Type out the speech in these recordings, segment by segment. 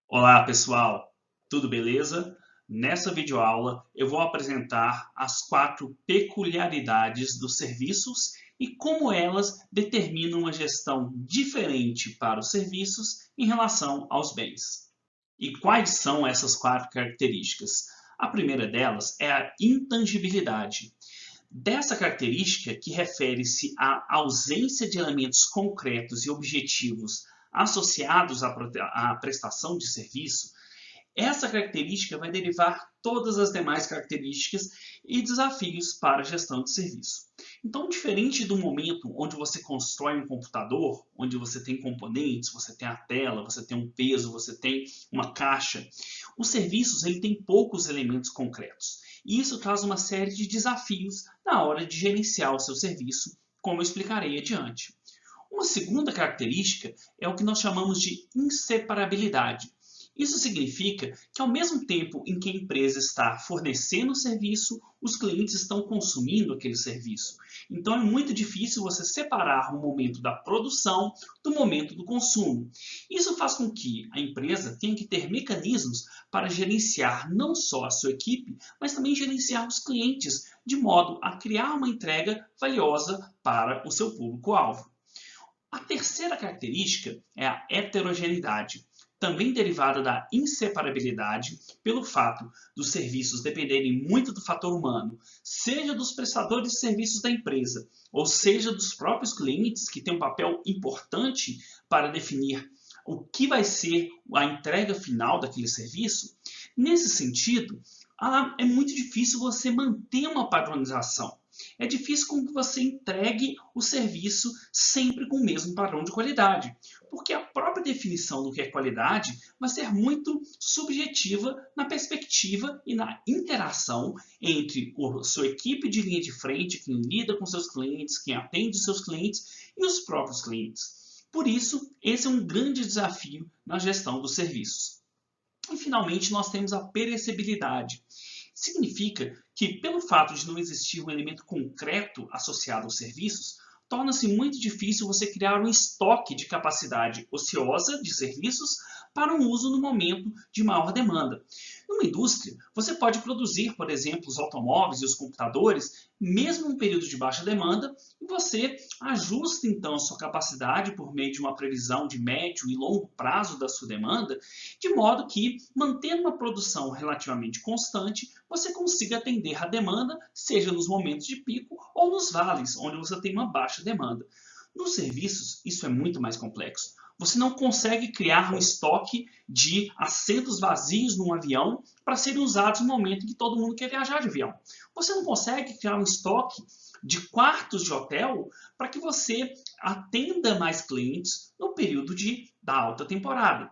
Olá pessoal, tudo beleza? Nessa videoaula eu vou apresentar as 4 peculiaridades dos serviços e como elas determinam uma gestão diferente para os serviços em relação aos bens. E quais são essas 4 características? A primeira delas é a intangibilidade. Dessa característica, que refere-se à ausência de elementos concretos e objetivos associados à prestação de serviço, essa característica vai derivar todas as demais características e desafios para a gestão de serviço. Então, diferente do momento onde você constrói um computador, onde você tem componentes, você tem a tela, você tem um peso, você tem uma caixa, os serviços ele tem poucos elementos concretos. E isso traz uma série de desafios na hora de gerenciar o seu serviço, como eu explicarei adiante. Uma segunda característica é o que nós chamamos de inseparabilidade. Isso significa que, ao mesmo tempo em que a empresa está fornecendo o serviço, os clientes estão consumindo aquele serviço. Então, é muito difícil você separar o momento da produção do momento do consumo. Isso faz com que a empresa tenha que ter mecanismos para gerenciar não só a sua equipe, mas também gerenciar os clientes, de modo a criar uma entrega valiosa para o seu público-alvo. A terceira característica é a heterogeneidade, também derivada da inseparabilidade pelo fato dos serviços dependerem muito do fator humano, seja dos prestadores de serviços da empresa, ou seja dos próprios clientes, que têm um papel importante para definir o que vai ser a entrega final daquele serviço. Nesse sentido, é muito difícil você manter uma padronização. É difícil com que você entregue o serviço sempre com o mesmo padrão de qualidade, porque a própria definição do que é qualidade vai ser muito subjetiva na perspectiva e na interação entre a sua equipe de linha de frente, quem lida com seus clientes, quem atende os seus clientes e os próprios clientes. Por isso, esse é um grande desafio na gestão dos serviços. E, finalmente, nós temos a perecibilidade. Significa que, pelo fato de não existir um elemento concreto associado aos serviços, torna-se muito difícil você criar um estoque de capacidade ociosa de serviços para um uso no momento de maior demanda. Numa indústria, você pode produzir, por exemplo, os automóveis e os computadores, mesmo em um período de baixa demanda, e você ajusta então a sua capacidade por meio de uma previsão de médio e longo prazo da sua demanda, de modo que, mantendo uma produção relativamente constante, você consiga atender a demanda, seja nos momentos de pico ou nos vales, onde você tem uma baixa demanda. Nos serviços, isso é muito mais complexo. Você não consegue criar um estoque de assentos vazios num avião para serem usados no momento em que todo mundo quer viajar de avião. Você não consegue criar um estoque de quartos de hotel para que você atenda mais clientes no período da alta temporada.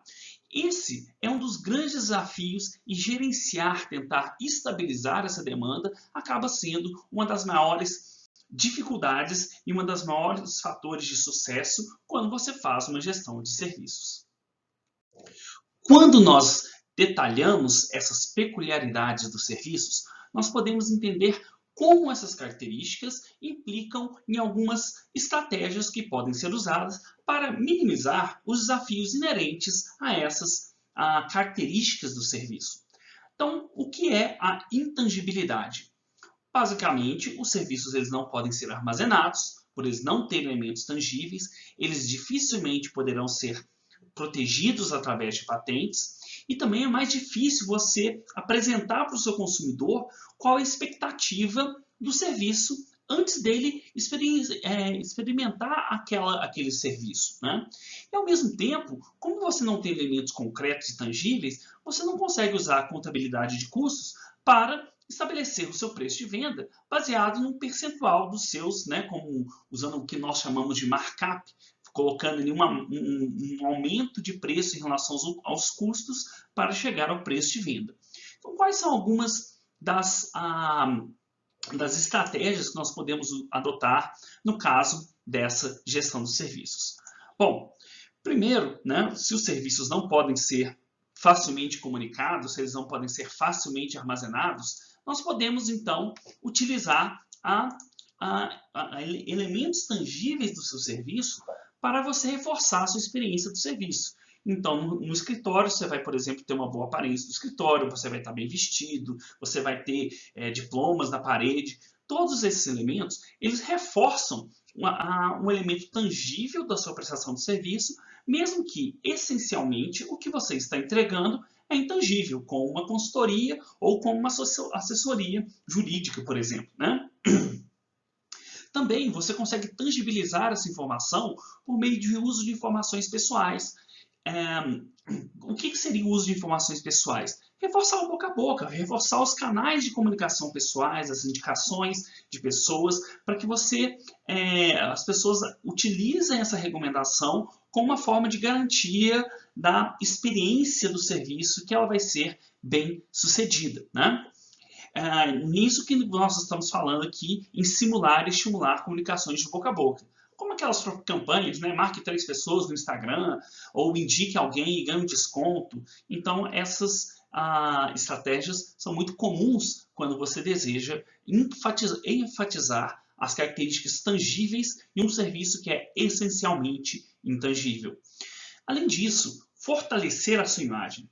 Esse é um dos grandes desafios e gerenciar, tentar estabilizar essa demanda acaba sendo uma das maiores dificuldades e uma das maiores fatores de sucesso quando você faz uma gestão de serviços. Quando nós detalhamos essas peculiaridades dos serviços, nós podemos entender como essas características implicam em algumas estratégias que podem ser usadas para minimizar os desafios inerentes a essas características do serviço. Então, o que é a intangibilidade? Basicamente, os serviços eles não podem ser armazenados, por eles não terem elementos tangíveis, eles dificilmente poderão ser protegidos através de patentes, e também é mais difícil você apresentar para o seu consumidor qual é a expectativa do serviço antes dele experimentar aquele serviço. Né? E, ao mesmo tempo, como você não tem elementos concretos e tangíveis, você não consegue usar a contabilidade de custos para estabelecer o seu preço de venda baseado num percentual dos seus, né, como, usando o que nós chamamos de markup, colocando ali um aumento de preço em relação aos custos para chegar ao preço de venda. Então, quais são algumas das estratégias que nós podemos adotar no caso dessa gestão dos serviços? Bom, primeiro, né, se os serviços não podem ser facilmente comunicados, se eles não podem ser facilmente armazenados, nós podemos então utilizar elementos tangíveis do seu serviço para você reforçar a sua experiência do serviço. Então, no escritório, você vai, por exemplo, ter uma boa aparência no escritório, você vai estar bem vestido, você vai ter diplomas na parede. Todos esses elementos, eles reforçam um elemento tangível da sua prestação de serviço, mesmo que, essencialmente, o que você está entregando é intangível, como uma consultoria ou como uma assessoria jurídica, por exemplo, né? Também você consegue tangibilizar essa informação por meio de uso de informações pessoais. O que seria o uso de informações pessoais? Reforçar o boca a boca, reforçar os canais de comunicação pessoais, as indicações de pessoas, para que as pessoas utilizem essa recomendação como uma forma de garantia da experiência do serviço, que ela vai ser bem sucedida, né? Nisso que nós estamos falando aqui, em simular e estimular comunicações de boca a boca. Como aquelas campanhas, né? Marque 3 pessoas no Instagram, ou indique alguém e ganhe um desconto. Então, essas estratégias são muito comuns quando você deseja enfatizar as características tangíveis de um serviço que é essencialmente intangível. Além disso, fortalecer a sua imagem.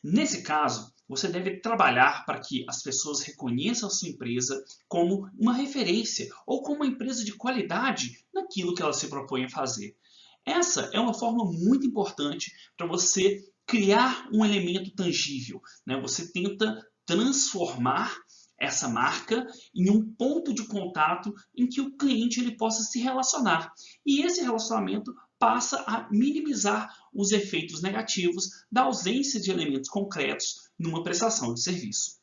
Nesse caso, você deve trabalhar para que as pessoas reconheçam a sua empresa como uma referência ou como uma empresa de qualidade naquilo que ela se propõe a fazer. Essa é uma forma muito importante para você criar um elemento tangível, né? Você tenta transformar essa marca em um ponto de contato em que o cliente ele possa se relacionar. E esse relacionamento passa a minimizar os efeitos negativos da ausência de elementos concretos numa prestação de serviço.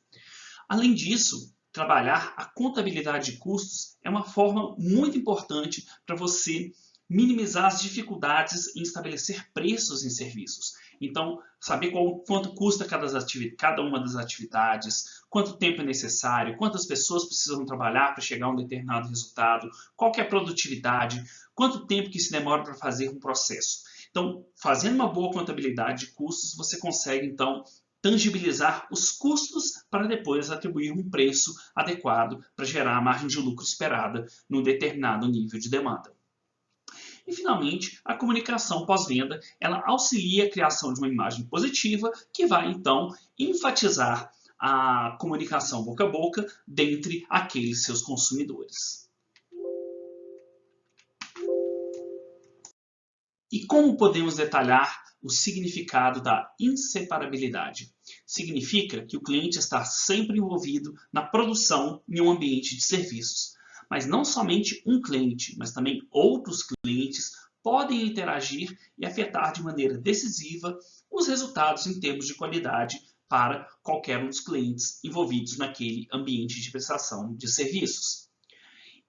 Além disso, trabalhar a contabilidade de custos é uma forma muito importante para você minimizar as dificuldades em estabelecer preços em serviços. Então, saber quanto custa cada uma das atividades, quanto tempo é necessário, quantas pessoas precisam trabalhar para chegar a um determinado resultado, qual que é a produtividade, quanto tempo que se demora para fazer um processo. Então, fazendo uma boa contabilidade de custos, você consegue, então, tangibilizar os custos para depois atribuir um preço adequado para gerar a margem de lucro esperada num determinado nível de demanda. E, finalmente, a comunicação pós-venda, ela auxilia a criação de uma imagem positiva que vai, então, enfatizar a comunicação boca a boca dentre aqueles seus consumidores. E como podemos detalhar o significado da inseparabilidade? Significa que o cliente está sempre envolvido na produção em um ambiente de serviços. Mas não somente um cliente, mas também outros clientes podem interagir e afetar de maneira decisiva os resultados em termos de qualidade para qualquer um dos clientes envolvidos naquele ambiente de prestação de serviços.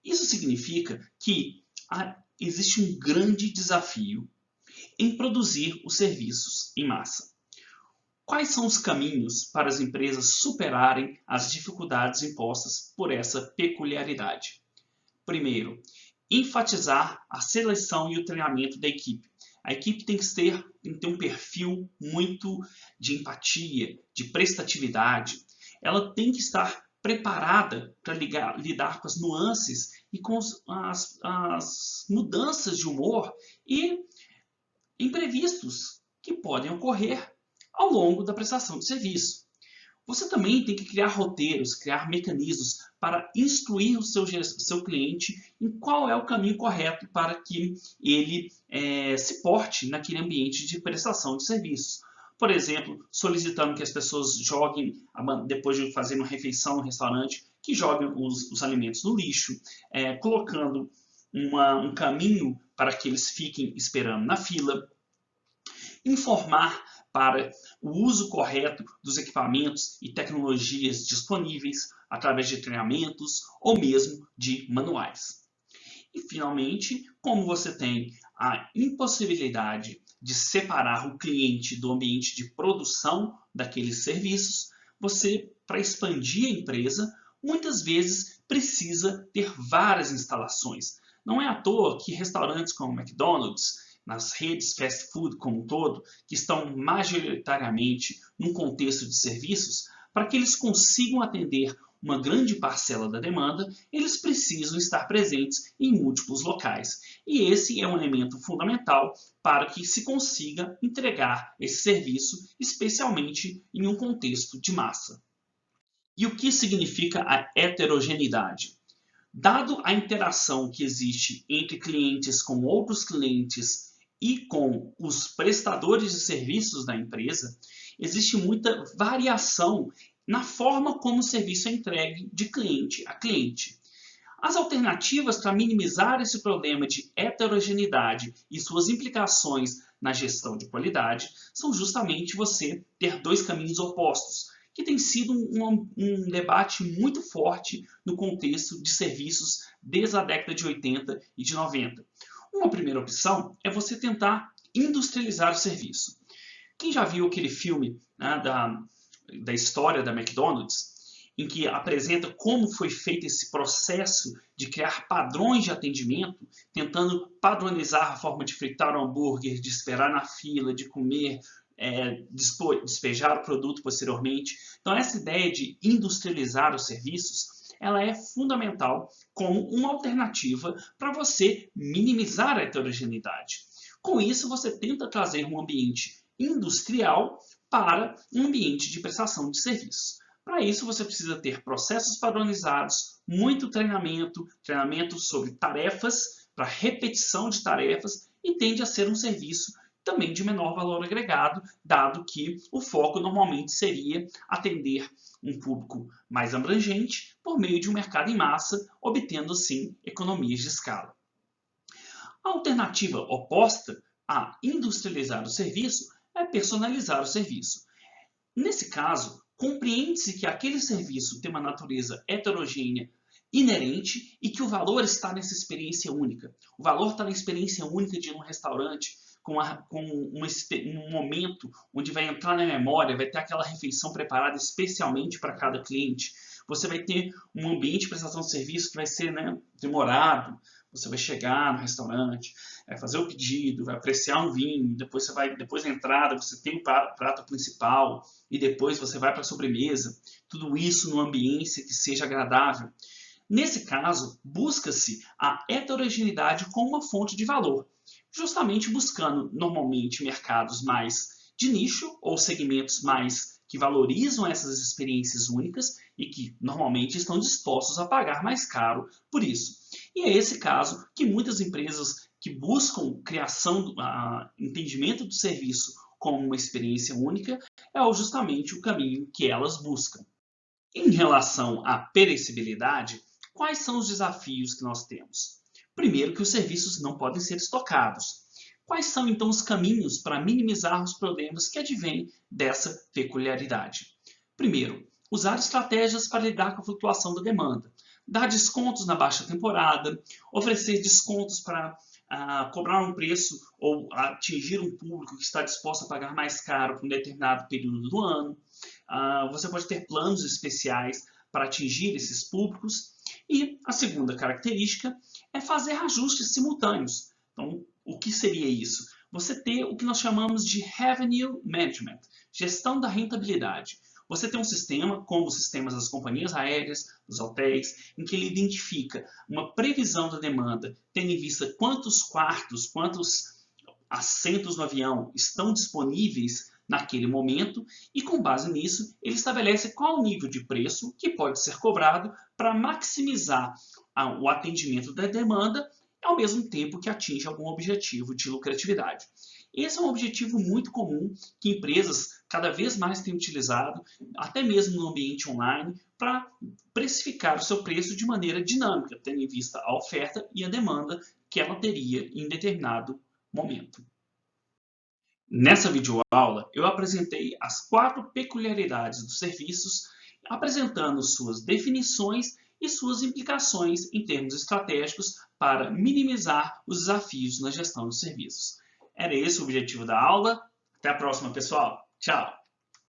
Isso significa que existe um grande desafio em produzir os serviços em massa. Quais são os caminhos para as empresas superarem as dificuldades impostas por essa peculiaridade? Primeiro, enfatizar a seleção e o treinamento da equipe. A equipe tem que ter um perfil muito de empatia, de prestatividade. Ela tem que estar preparada para lidar com as nuances e com as mudanças de humor e imprevistos que podem ocorrer ao longo da prestação de serviço. Você também tem que criar roteiros, criar mecanismos para instruir o seu cliente em qual é o caminho correto para que ele se porte naquele ambiente de prestação de serviços. Por exemplo, solicitando que as pessoas joguem, depois de fazer uma refeição no restaurante, que joguem os alimentos no lixo, colocando um caminho para que eles fiquem esperando na fila, informar para o uso correto dos equipamentos e tecnologias disponíveis através de treinamentos ou mesmo de manuais. E, finalmente, como você tem a impossibilidade de separar o cliente do ambiente de produção daqueles serviços, você, para expandir a empresa, muitas vezes precisa ter várias instalações. Não é à toa que restaurantes como McDonald's, nas redes fast food como um todo, que estão majoritariamente num contexto de serviços, para que eles consigam atender uma grande parcela da demanda, eles precisam estar presentes em múltiplos locais. E esse é um elemento fundamental para que se consiga entregar esse serviço, especialmente em um contexto de massa. E o que significa a heterogeneidade? Dado a interação que existe entre clientes com outros clientes e com os prestadores de serviços da empresa, existe muita variação na forma como o serviço é entregue de cliente a cliente. As alternativas para minimizar esse problema de heterogeneidade e suas implicações na gestão de qualidade são justamente você ter dois caminhos opostos, que tem sido um debate muito forte no contexto de serviços desde a década de 80 e de 90. Uma primeira opção é você tentar industrializar o serviço. Quem já viu aquele filme, né, da história da McDonald's, em que apresenta como foi feito esse processo de criar padrões de atendimento, tentando padronizar a forma de fritar o hambúrguer, de esperar na fila, de comer, despejar o produto posteriormente. Então, essa ideia de industrializar os serviços, ela é fundamental como uma alternativa para você minimizar a heterogeneidade. Com isso, você tenta trazer um ambiente industrial para um ambiente de prestação de serviços. Para isso, você precisa ter processos padronizados, muito treinamento sobre tarefas, para repetição de tarefas, e tende a ser um serviço também de menor valor agregado, dado que o foco normalmente seria atender um público mais abrangente por meio de um mercado em massa, obtendo assim economias de escala. A alternativa oposta a industrializar o serviço é personalizar o serviço. Nesse caso, compreende-se que aquele serviço tem uma natureza heterogênea inerente e que o valor está nessa experiência única. O valor está na experiência única de ir num restaurante, com um momento onde vai entrar na memória, vai ter aquela refeição preparada especialmente para cada cliente. Você vai ter um ambiente de prestação de serviço que vai ser, demorado. Você vai chegar no restaurante, vai fazer o pedido, vai apreciar um vinho, depois da entrada você tem o prato principal e depois você vai para a sobremesa. Tudo isso numa ambiência que seja agradável. Nesse caso, busca-se a heterogeneidade como uma fonte de valor, justamente buscando normalmente mercados mais de nicho ou segmentos mais que valorizam essas experiências únicas e que normalmente estão dispostos a pagar mais caro por isso. E é esse caso que muitas empresas que buscam entendimento do serviço como uma experiência única é justamente o caminho que elas buscam. Em relação à perecibilidade, quais são os desafios que nós temos? Primeiro, que os serviços não podem ser estocados. Quais são, então, os caminhos para minimizar os problemas que advêm dessa peculiaridade? Primeiro, usar estratégias para lidar com a flutuação da demanda. Dar descontos na baixa temporada, oferecer descontos para cobrar um preço ou atingir um público que está disposto a pagar mais caro por um determinado período do ano. Você pode ter planos especiais para atingir esses públicos. E a segunda característica é fazer ajustes simultâneos. Então, o que seria isso? Você ter o que nós chamamos de Revenue Management, gestão da rentabilidade. Você tem um sistema, como os sistemas das companhias aéreas, dos hotéis, em que ele identifica uma previsão da demanda, tendo em vista quantos quartos, quantos assentos no avião estão disponíveis naquele momento, e com base nisso, ele estabelece qual o nível de preço que pode ser cobrado para maximizar o atendimento da demanda, ao mesmo tempo que atinge algum objetivo de lucratividade. Esse é um objetivo muito comum que empresas cada vez mais têm utilizado, até mesmo no ambiente online, para precificar o seu preço de maneira dinâmica, tendo em vista a oferta e a demanda que ela teria em determinado momento. Nessa videoaula, eu apresentei as 4 peculiaridades dos serviços, apresentando suas definições e suas implicações em termos estratégicos para minimizar os desafios na gestão dos serviços. Era esse o objetivo da aula. Até a próxima, pessoal. Tchau!